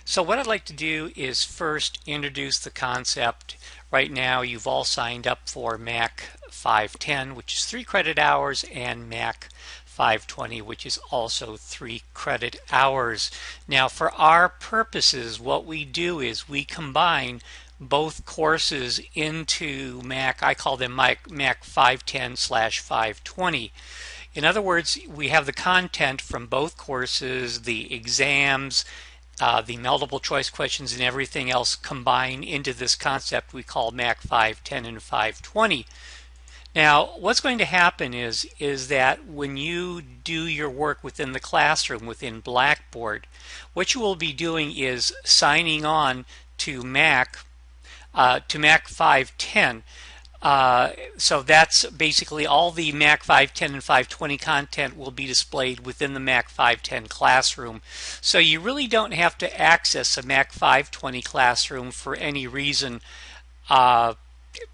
So what I'd like to do is first introduce the concept. Right now you've all signed up for MACC 510, which is 3 credit hours, and MACC 520, which is also 3 credit hours. Now for our purposes, what we do is we combine both courses into MACC. I call them MACC 510/520. In other words, we have the content from both courses, the exams, the multiple choice questions, and everything else combined into this concept we call MACC 510 and 520. Now, what's going to happen is that when you do your work within the classroom, within Blackboard, what you will be doing is signing on to MACC 510. So that's basically all the MACC 510 and 520 content will be displayed within the MACC 510 classroom. So you really don't have to access a MACC 520 classroom for any reason,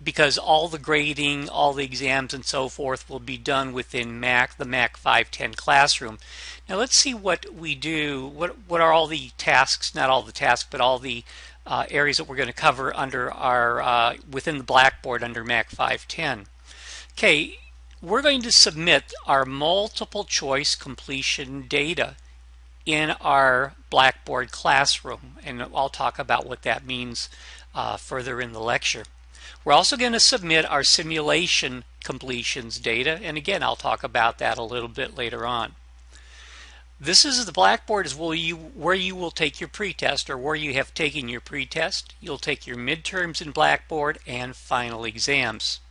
because all the grading, all the exams and so forth will be done within the MACC 510 classroom. Now let's see what we do. What are all the tasks, not all the tasks, but all the areas that we're going to cover under our within the Blackboard under MACC 510. Okay, we're going to submit our multiple choice completion data in our Blackboard classroom, and I'll talk about what that means further in the lecture. We're also going to submit our simulation completions data, and again I'll talk about that a little bit later on. This is the Blackboard is where you will take your pretest, or where you have taken your pretest. You'll take your midterms in Blackboard and final exams.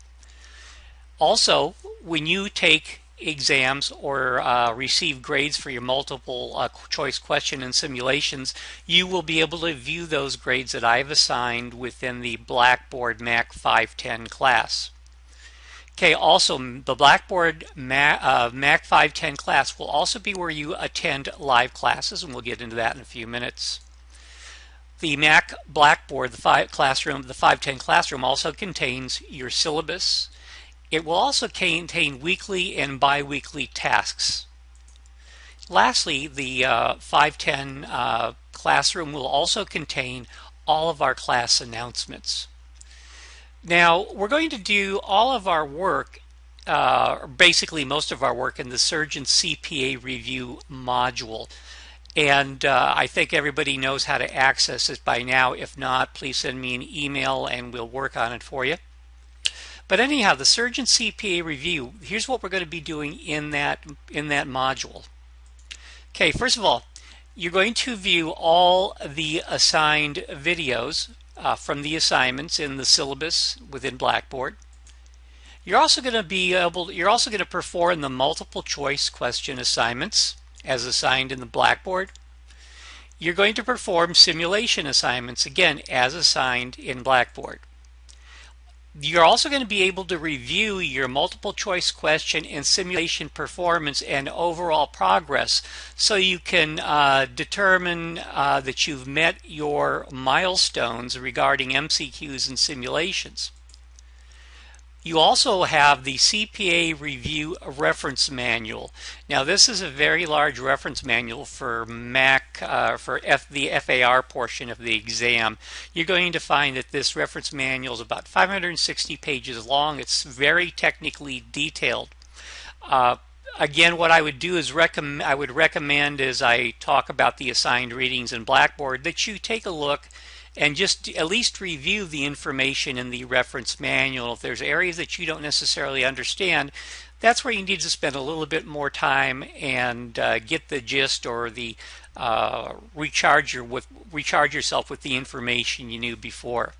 Also, when you take exams or receive grades for your multiple choice question and simulations, you will be able to view those grades that I've assigned within the Blackboard MACC 510 class. Okay, also the Blackboard MACC 510 class will also be where you attend live classes, and we'll get into that in a few minutes. The MACC Blackboard, the 510 classroom also contains your syllabus. It will also contain weekly and bi-weekly tasks. Lastly, the 510 classroom will also contain all of our class announcements. Now, we're going to do all of our work, basically most of our work, in the Surgeon CPA Review module. And I think everybody knows how to access it by now. If not, please send me an email and we'll work on it for you. But anyhow, the Surgeon CPA Review, here's what we're going to be doing in that module. Okay, first of all, you're going to view all the assigned videos from the assignments in the syllabus within Blackboard. You're also going to perform the multiple choice question assignments as assigned in the Blackboard. You're going to perform simulation assignments, again as assigned in Blackboard. You're also going to be able to review your multiple choice question and simulation performance and overall progress, so you can determine that you've met your milestones regarding MCQs and simulations. You also have the CPA Review Reference Manual. Now this is a very large reference manual for MACC, the FAR portion of the exam. You're going to find that this reference manual is about 560 pages long. It's very technically detailed. Again, what I would do is I would recommend, as I talk about the assigned readings in Blackboard, that you take a look and just at least review the information in the reference manual. If there's areas that you don't necessarily understand, that's where you need to spend a little bit more time and get the gist, or the recharge yourself with the information you knew before.